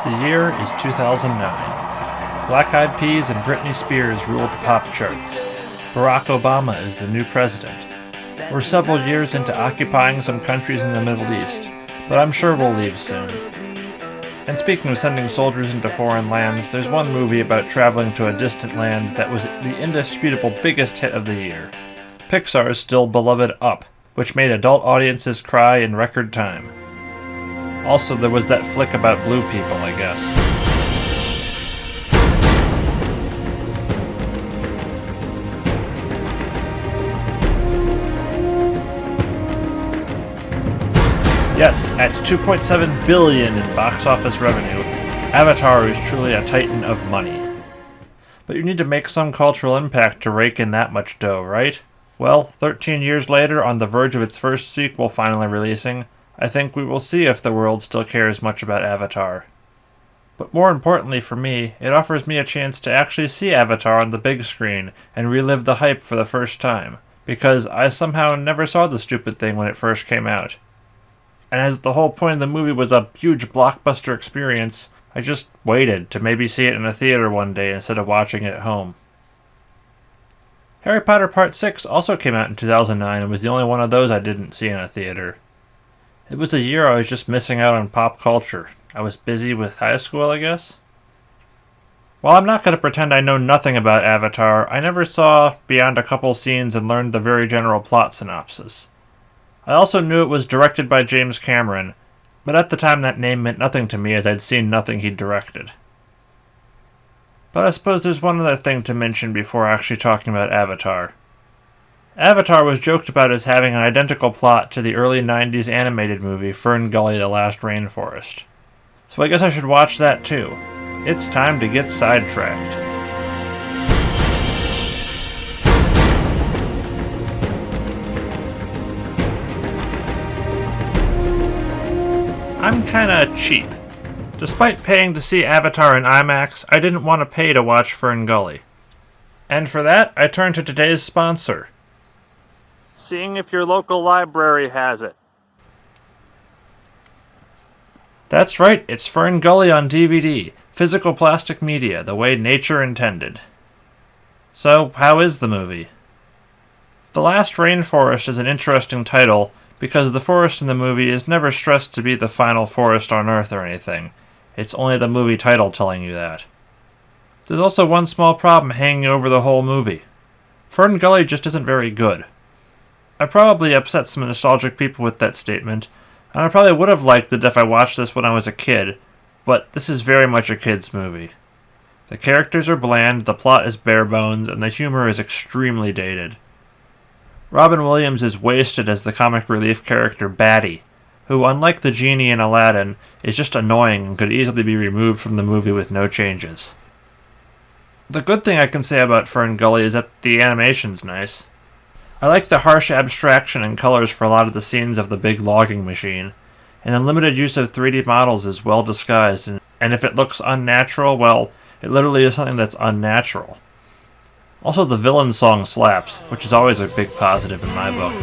The year is 2009. Black Eyed Peas and Britney Spears rule the pop charts. Barack Obama is the new president. We're several years into occupying some countries in the Middle East, but I'm sure we'll leave soon. And speaking of sending soldiers into foreign lands, there's one movie about traveling to a distant land that was the indisputable biggest hit of the year. Pixar's still beloved Up, which made adult audiences cry in record time. Also, there was that flick about blue people, I guess. Yes, at $2.7 billion in box office revenue, Avatar is truly a titan of money. But you need to make some cultural impact to rake in that much dough, right? Well, 13 years later, on the verge of its first sequel finally releasing, I think we will see if the world still cares much about Avatar. But more importantly for me, it offers me a chance to actually see Avatar on the big screen and relive the hype for the first time, because I somehow never saw the stupid thing when it first came out. And as the whole point of the movie was a huge blockbuster experience, I just waited to maybe see it in a theater one day instead of watching it at home. Harry Potter Part 6 also came out in 2009 and was the only one of those I didn't see in a theater. It was a year I was just missing out on pop culture. I was busy with high school, I guess. While I'm not going to pretend I know nothing about Avatar, I never saw beyond a couple scenes and learned the very general plot synopsis. I also knew it was directed by James Cameron, but at the time that name meant nothing to me as I'd seen nothing he'd directed. But I suppose there's one other thing to mention before actually talking about Avatar. Avatar was joked about as having an identical plot to the early 90s animated movie FernGully the Last Rainforest. So I guess I should watch that too. It's time to get sidetracked. I'm kinda cheap. Despite paying to see Avatar in IMAX, I didn't want to pay to watch FernGully. And for that, I turn to today's sponsor. Seeing if your local library has it. That's right, it's FernGully on DVD, physical plastic media, the way nature intended. So, how is the movie? The Last Rainforest is an interesting title because the forest in the movie is never stressed to be the final forest on Earth or anything. It's only the movie title telling you that. There's also one small problem hanging over the whole movie. FernGully just isn't very good. I probably upset some nostalgic people with that statement, and I probably would have liked it if I watched this when I was a kid, but this is very much a kid's movie. The characters are bland, the plot is bare bones, and the humor is extremely dated. Robin Williams is wasted as the comic relief character Batty, who, unlike the genie in Aladdin, is just annoying and could easily be removed from the movie with no changes. The good thing I can say about FernGully is that the animation's nice. I like the harsh abstraction and colors for a lot of the scenes of the big logging machine, and the limited use of 3D models is well disguised, and if it looks unnatural, well, it literally is something that's unnatural. Also, the villain song slaps, which is always a big positive in my book.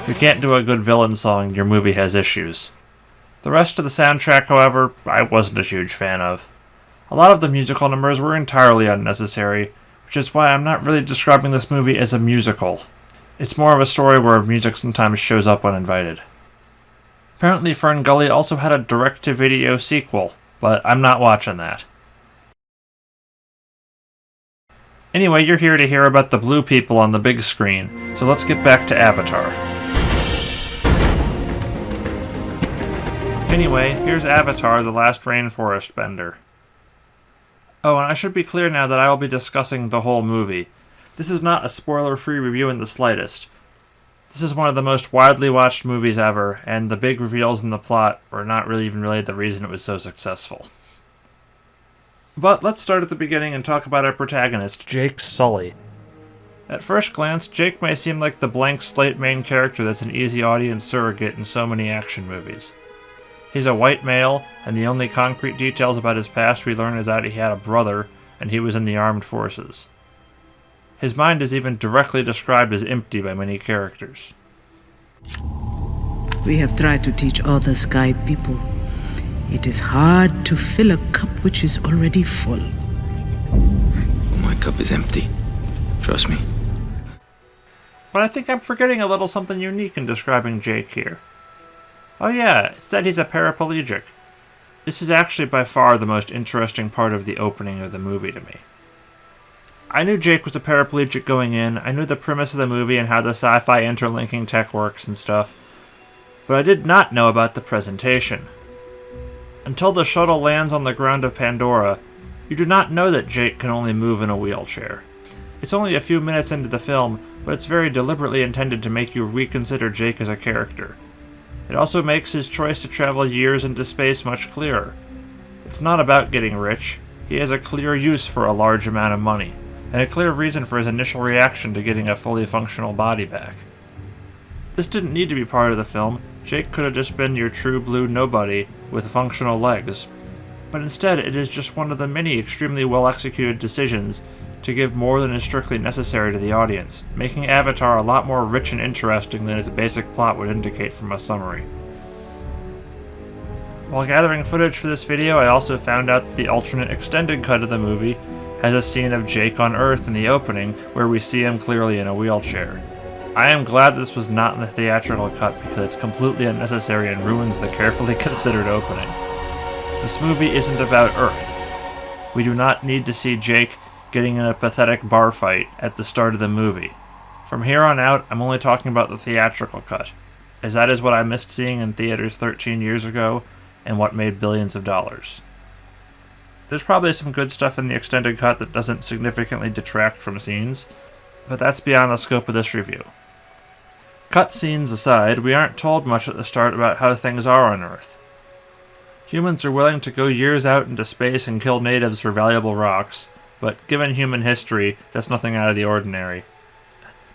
If you can't do a good villain song, your movie has issues. The rest of the soundtrack, however, I wasn't a huge fan of. A lot of the musical numbers were entirely unnecessary, which is why I'm not really describing this movie as a musical. It's more of a story where music sometimes shows up uninvited. Apparently FernGully also had a direct-to-video sequel, but I'm not watching that. Anyway, you're here to hear about the blue people on the big screen, so let's get back to Avatar. Anyway, here's Avatar: The Last Rainforest Bender. Oh, and I should be clear now that I will be discussing the whole movie. This is not a spoiler-free review in the slightest. This is one of the most widely watched movies ever, and the big reveals in the plot were not really even really the reason it was so successful. But let's start at the beginning and talk about our protagonist, Jake Sully. At first glance, Jake may seem like the blank slate main character that's an easy audience surrogate in so many action movies. He's a white male, and the only concrete details about his past we learn is that he had a brother, and he was in the armed forces. His mind is even directly described as empty by many characters. We have tried to teach other sky people. It is hard to fill a cup which is already full. My cup is empty. Trust me. But I think I'm forgetting a little something unique in describing Jake here. Oh yeah, it's that he's a paraplegic. This is actually by far the most interesting part of the opening of the movie to me. I knew Jake was a paraplegic going in, I knew the premise of the movie and how the sci-fi interlinking tech works and stuff, but I did not know about the presentation. Until the shuttle lands on the ground of Pandora, you do not know that Jake can only move in a wheelchair. It's only a few minutes into the film, but it's very deliberately intended to make you reconsider Jake as a character. It also makes his choice to travel years into space much clearer. It's not about getting rich. He has a clear use for a large amount of money, and a clear reason for his initial reaction to getting a fully functional body back. This didn't need to be part of the film. Jake could have just been your true blue nobody with functional legs. But instead, it is just one of the many extremely well-executed decisions to give more than is strictly necessary to the audience, making Avatar a lot more rich and interesting than its basic plot would indicate from a summary. While gathering footage for this video, I also found out that the alternate extended cut of the movie has a scene of Jake on Earth in the opening where we see him clearly in a wheelchair. I am glad this was not in the theatrical cut because it's completely unnecessary and ruins the carefully considered opening. This movie isn't about Earth. We do not need to see Jake getting in a pathetic bar fight at the start of the movie. From here on out, I'm only talking about the theatrical cut, as that is what I missed seeing in theaters 13 years ago and what made billions of dollars. There's probably some good stuff in the extended cut that doesn't significantly detract from scenes, but that's beyond the scope of this review. Cut scenes aside, we aren't told much at the start about how things are on Earth. Humans are willing to go years out into space and kill natives for valuable rocks, but given human history, that's nothing out of the ordinary.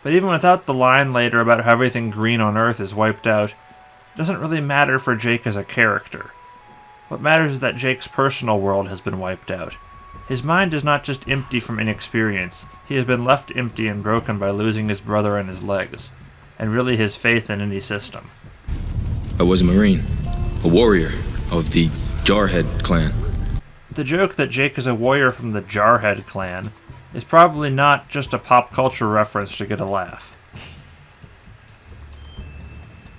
But even without the line later about how everything green on Earth is wiped out, it doesn't really matter for Jake as a character. What matters is that Jake's personal world has been wiped out. His mind is not just empty from inexperience, he has been left empty and broken by losing his brother and his legs, and really his faith in any system. I was a Marine, a warrior of the Jarhead clan. The joke that Jake is a warrior from the Jarhead clan is probably not just a pop culture reference to get a laugh.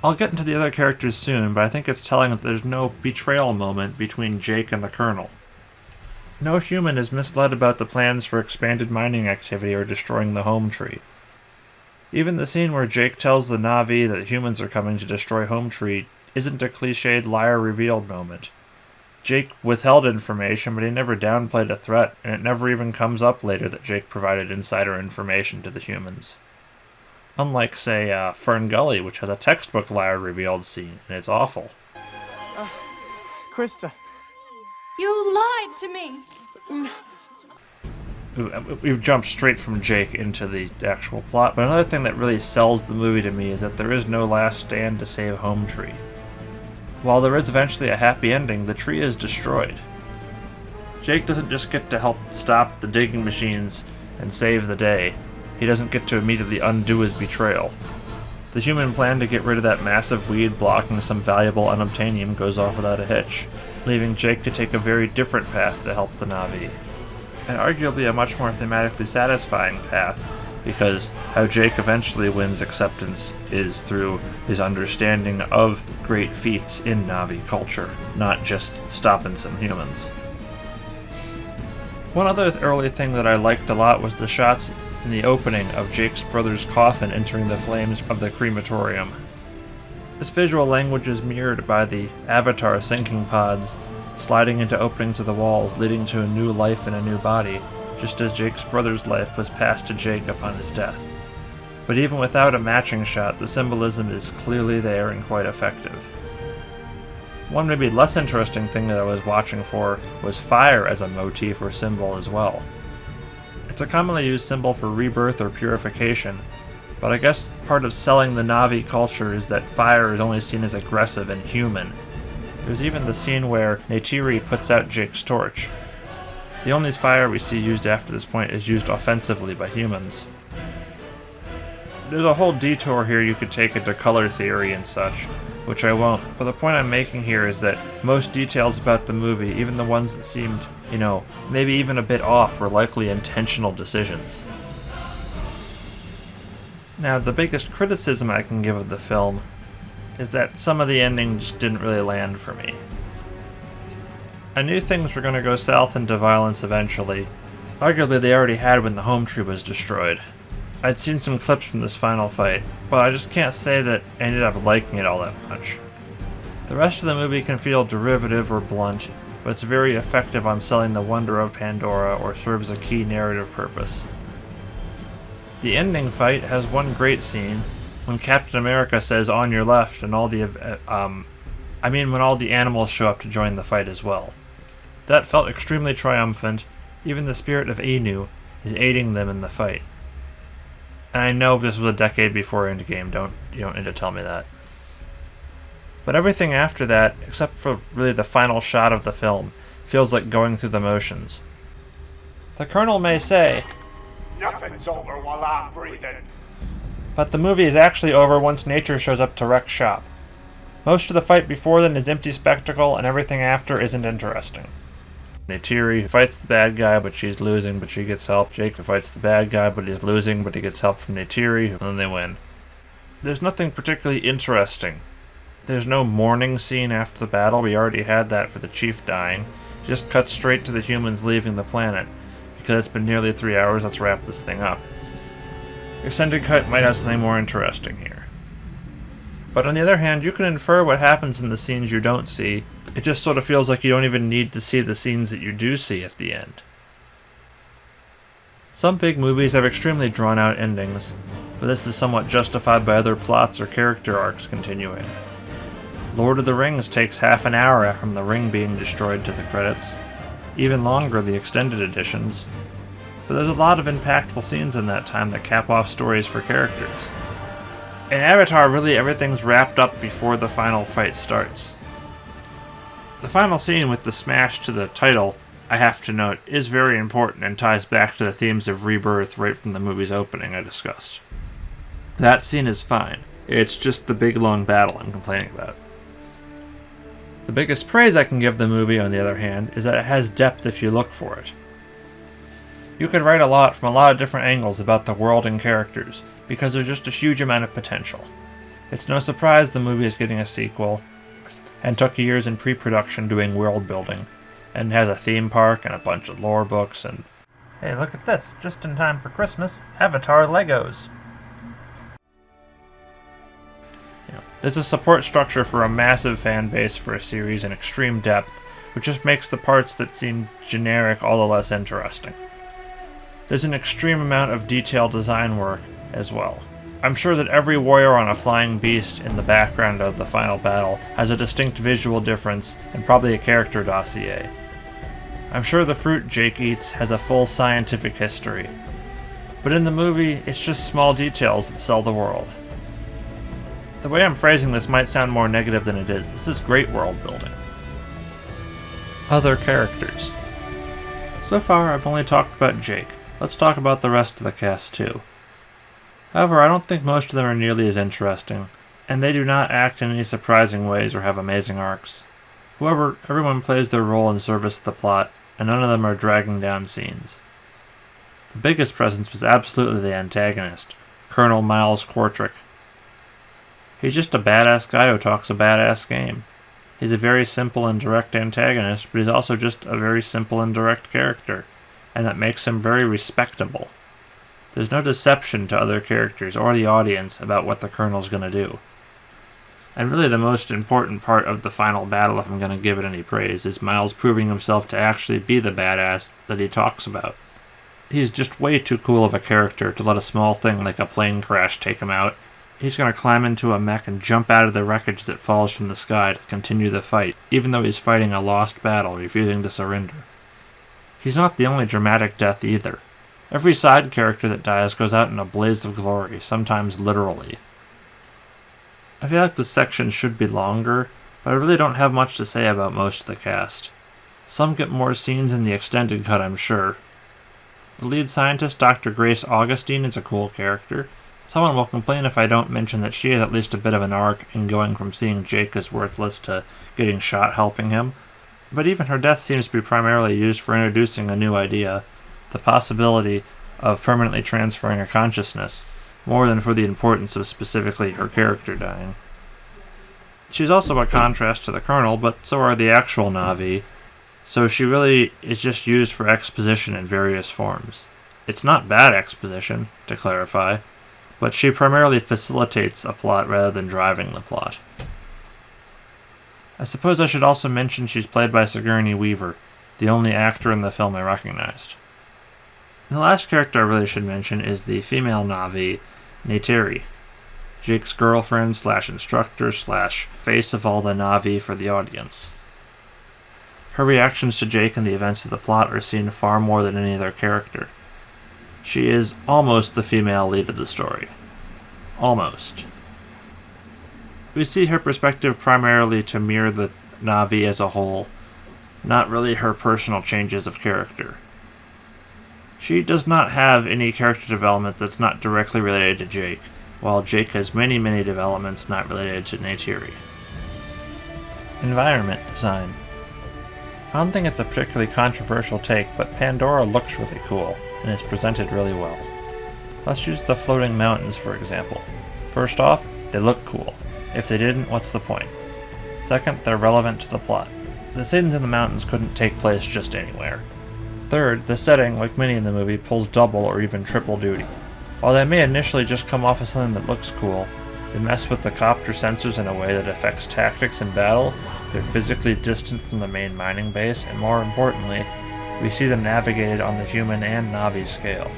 I'll get into the other characters soon, but I think it's telling that there's no betrayal moment between Jake and the Colonel. No human is misled about the plans for expanded mining activity or destroying the home tree. Even the scene where Jake tells the Na'vi that humans are coming to destroy home tree isn't a cliched liar revealed moment. Jake withheld information, but he never downplayed a threat, and it never even comes up later that Jake provided insider information to the humans. Unlike, say, FernGully, which has a textbook liar revealed scene, and it's awful. Krista. You lied to me! We've jumped straight from Jake into the actual plot, but another thing that really sells the movie to me is that there is no last stand to save home tree. While there is eventually a happy ending, the tree is destroyed. Jake doesn't just get to help stop the digging machines and save the day. He doesn't get to immediately undo his betrayal. The human plan to get rid of that massive weed blocking some valuable unobtainium goes off without a hitch, leaving Jake to take a very different path to help the Na'vi. And arguably a much more thematically satisfying path, because how Jake eventually wins acceptance is through his understanding of great feats in Na'vi culture, not just stopping some humans. One other early thing that I liked a lot was the shots in the opening of Jake's brother's coffin entering the flames of the crematorium. This visual language is mirrored by the Avatar sinking pods sliding into openings of the wall, leading to a new life in a new body, just as Jake's brother's life was passed to Jake upon his death. But even without a matching shot, the symbolism is clearly there and quite effective. One maybe less interesting thing that I was watching for was fire as a motif or symbol as well. It's a commonly used symbol for rebirth or purification, but I guess part of selling the Na'vi culture is that fire is only seen as aggressive and human. There's even the scene where Neytiri puts out Jake's torch. The only fire we see used after this point is used offensively by humans. There's a whole detour here you could take into color theory and such, which I won't, but the point I'm making here is that most details about the movie, even the ones that seemed, maybe even a bit off, were likely intentional decisions. Now, the biggest criticism I can give of the film is that some of the ending just didn't really land for me. I knew things were going to go south into violence eventually. Arguably they already had when the home tree was destroyed. I'd seen some clips from this final fight, but I just can't say that I ended up liking it all that much. The rest of the movie can feel derivative or blunt, but it's very effective on selling the wonder of Pandora or serves a key narrative purpose. The ending fight has one great scene, when Captain America says "on your left" and when all the animals show up to join the fight as well. That felt extremely triumphant. Even the spirit of Inu is aiding them in the fight. And I know this was a decade before Endgame, you don't need to tell me that. But everything after that, except for really the final shot of the film, feels like going through the motions. The Colonel may say, "Nothing's over while I'm breathing." But the movie is actually over once nature shows up to wreck shop. Most of the fight before then is empty spectacle, and everything after isn't interesting. Neytiri fights the bad guy, but she's losing, but she gets help. Jake fights the bad guy, but he's losing, but he gets help from Neytiri, and then they win. There's nothing particularly interesting. There's no mourning scene after the battle. We already had that for the chief dying. It just cuts straight to the humans leaving the planet. Because it's been nearly 3 hours, let's wrap this thing up. Extended cut might have something more interesting here. But on the other hand, you can infer what happens in the scenes you don't see. It just sort of feels like you don't even need to see the scenes that you do see at the end. Some big movies have extremely drawn-out endings, but this is somewhat justified by other plots or character arcs continuing. Lord of the Rings takes half an hour from the ring being destroyed to the credits. Even longer, the extended editions. But there's a lot of impactful scenes in that time that cap off stories for characters. In Avatar, really everything's wrapped up before the final fight starts. The final scene with the smash to the title, I have to note, is very important and ties back to the themes of rebirth right from the movie's opening I discussed. That scene is fine. It's just the big long battle I'm complaining about. The biggest praise I can give the movie, on the other hand, is that it has depth if you look for it. You could write a lot from a lot of different angles about the world and characters, because there's just a huge amount of potential. It's no surprise the movie is getting a sequel, and took years in pre-production doing world building, and has a theme park and a bunch of lore books and... Hey, look at this, just in time for Christmas, Avatar Legos. There's a support structure for a massive fan base for a series in extreme depth, which just makes the parts that seem generic all the less interesting. There's an extreme amount of detailed design work as well. I'm sure that every warrior on a flying beast in the background of the final battle has a distinct visual difference and probably a character dossier. I'm sure the fruit Jake eats has a full scientific history. But in the movie, it's just small details that sell the world. The way I'm phrasing this might sound more negative than it is. This is great world building. Other characters. So far, I've only talked about Jake. Let's talk about the rest of the cast too. However, I don't think most of them are nearly as interesting, and they do not act in any surprising ways or have amazing arcs. However, everyone plays their role in service to the plot, and none of them are dragging down scenes. The biggest presence was absolutely the antagonist, Colonel Miles Quartrick. He's just a badass guy who talks a badass game. He's a very simple and direct antagonist, but he's also just a very simple and direct character, and that makes him very respectable. There's no deception to other characters or the audience about what the Colonel's going to do. And really the most important part of the final battle, if I'm going to give it any praise, is Miles proving himself to actually be the badass that he talks about. He's just way too cool of a character to let a small thing like a plane crash take him out. He's going to climb into a mech and jump out of the wreckage that falls from the sky to continue the fight, even though he's fighting a lost battle, refusing to surrender. He's not the only dramatic death either. Every side character that dies goes out in a blaze of glory, sometimes literally. I feel like this section should be longer, but I really don't have much to say about most of the cast. Some get more scenes in the extended cut, I'm sure. The lead scientist, Dr. Grace Augustine, is a cool character. Someone will complain if I don't mention that she has at least a bit of an arc in going from seeing Jake as worthless to getting shot helping him, but even her death seems to be primarily used for introducing a new idea, the possibility of permanently transferring a consciousness, more than for the importance of specifically her character dying. She's also a contrast to the Colonel, but so are the actual Na'vi, so she really is just used for exposition in various forms. It's not bad exposition, to clarify, but she primarily facilitates a plot rather than driving the plot. I suppose I should also mention she's played by Sigourney Weaver, the only actor in the film I recognized. And the last character I really should mention is the female Na'vi, Neytiri, Jake's girlfriend / instructor / face of all the Na'vi for the audience. Her reactions to Jake and the events of the plot are seen far more than any other character. She is almost the female lead of the story. Almost. We see her perspective primarily to mirror the Na'vi as a whole, not really her personal changes of character. She does not have any character development that's not directly related to Jake, while Jake has many developments not related to Neytiri. Environment design. I don't think it's a particularly controversial take, but Pandora looks really cool, and is presented really well. Let's use the floating mountains for example. First off, they look cool. If they didn't, what's the point? Second, they're relevant to the plot. The scenes in the mountains couldn't take place just anywhere. Third, the setting, like many in the movie, pulls double or even triple duty. While they may initially just come off as something that looks cool, they mess with the copter sensors in a way that affects tactics in battle, they're physically distant from the main mining base, and more importantly, we see them navigated on the human and Na'vi scale.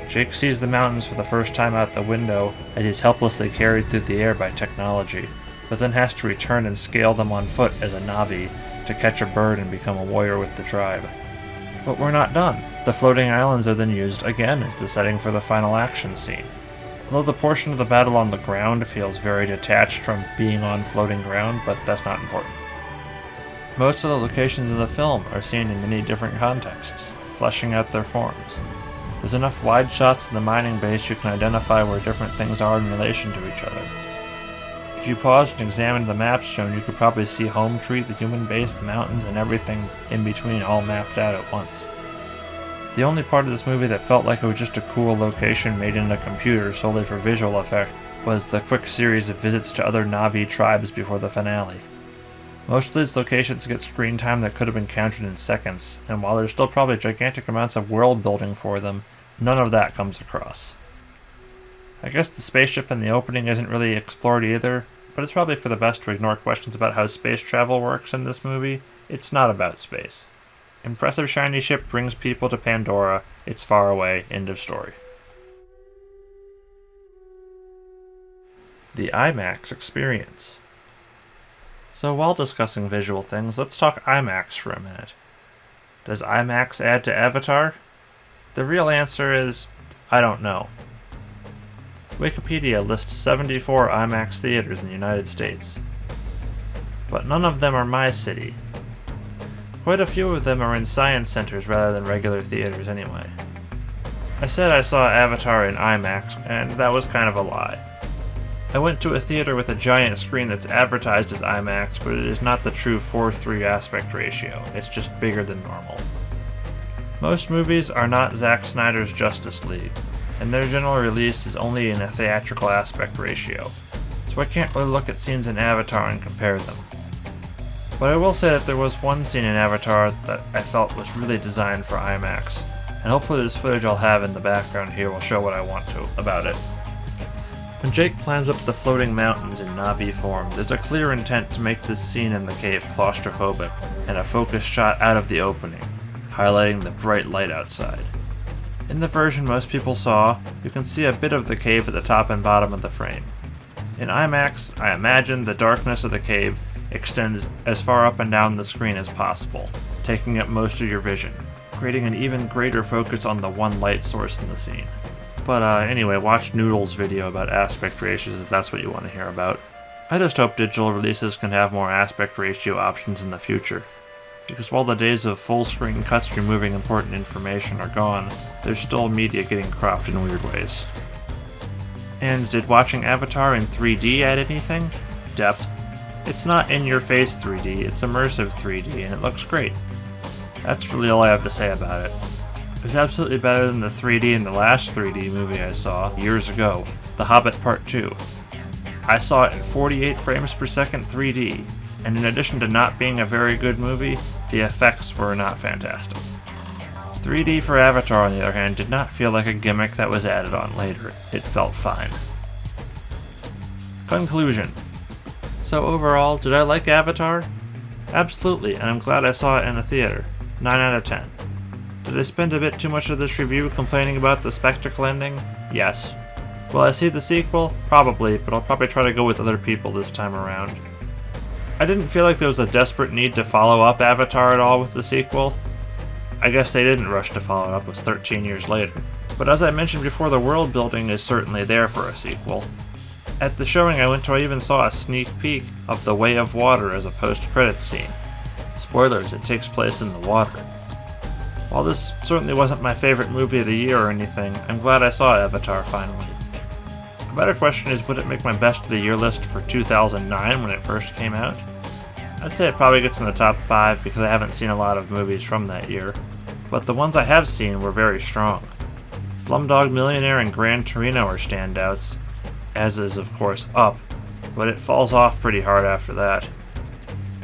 Jake sees the mountains for the first time out the window as he's helplessly carried through the air by technology, but then has to return and scale them on foot as a Na'vi to catch a bird and become a warrior with the tribe. But we're not done. The floating islands are then used again as the setting for the final action scene. Although the portion of the battle on the ground feels very detached from being on floating ground, but that's not important. Most of the locations in the film are seen in many different contexts, fleshing out their forms. There's enough wide shots in the mining base you can identify where different things are in relation to each other. If you paused and examined the maps shown, you could probably see Home Tree, the human base, the mountains, and everything in between all mapped out at once. The only part of this movie that felt like it was just a cool location made in a computer solely for visual effect was the quick series of visits to other Na'vi tribes before the finale. Most of these locations get screen time that could have been counted in seconds, and while there's still probably gigantic amounts of world building for them, none of that comes across. I guess the spaceship in the opening isn't really explored either, but it's probably for the best to ignore questions about how space travel works in this movie. It's not about space. Impressive shiny ship brings people to Pandora, it's far away, end of story. The IMAX Experience. So while discussing visual things, let's talk IMAX for a minute. Does IMAX add to Avatar? The real answer is, I don't know. Wikipedia lists 74 IMAX theaters in the United States. But none of them are my city. Quite a few of them are in science centers rather than regular theaters anyway. I said I saw Avatar in IMAX, and that was kind of a lie. I went to a theater with a giant screen that's advertised as IMAX, but it is not the true 4:3 aspect ratio, it's just bigger than normal. Most movies are not Zack Snyder's Justice League, and their general release is only in a theatrical aspect ratio, so I can't really look at scenes in Avatar and compare them. But I will say that there was one scene in Avatar that I felt was really designed for IMAX, and hopefully this footage I'll have in the background here will show what I want to about it. When Jake climbs up the floating mountains in Na'vi form, there's a clear intent to make this scene in the cave claustrophobic, and a focused shot out of the opening, highlighting the bright light outside. In the version most people saw, you can see a bit of the cave at the top and bottom of the frame. In IMAX, I imagine the darkness of the cave extends as far up and down the screen as possible, taking up most of your vision, creating an even greater focus on the one light source in the scene. But anyway, watch Noodle's video about aspect ratios if that's what you want to hear about. I just hope digital releases can have more aspect ratio options in the future, because while the days of full screen cuts removing important information are gone, there's still media getting cropped in weird ways. And did watching Avatar in 3D add anything? Depth. It's not in-your-face 3D, it's immersive 3D, and it looks great. That's really all I have to say about it. It was absolutely better than the 3D in the last 3D movie I saw years ago, The Hobbit Part 2. I saw it in 48 frames per second 3D, and in addition to not being a very good movie, the effects were not fantastic. 3D for Avatar, on the other hand, did not feel like a gimmick that was added on later. It felt fine. Conclusion. So overall, did I like Avatar? Absolutely, and I'm glad I saw it in a theater. 9 out of 10. Did I spend a bit too much of this review complaining about the spectacle ending? Yes. Will I see the sequel? Probably, but I'll probably try to go with other people this time around. I didn't feel like there was a desperate need to follow up Avatar at all with the sequel. I guess they didn't rush to follow it up, it's 13 years later. But as I mentioned before, the world building is certainly there for a sequel. At the showing I went to, I even saw a sneak peek of The Way of Water as a post-credits scene. Spoilers, it takes place in the water. While this certainly wasn't my favorite movie of the year or anything, I'm glad I saw Avatar finally. A better question is, would it make my best of the year list for 2009 when it first came out? I'd say it probably gets in the top 5 because I haven't seen a lot of movies from that year, but the ones I have seen were very strong. Slumdog Millionaire and Gran Torino are standouts, as is of course Up, but it falls off pretty hard after that.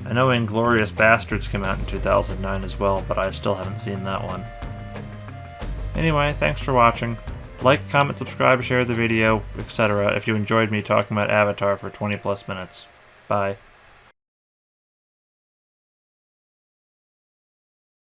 I know Inglourious Bastards came out in 2009 as well, but I still haven't seen that one. Anyway, thanks for watching. Like, comment, subscribe, share the video, etc. if you enjoyed me talking about Avatar for 20 plus minutes. Bye.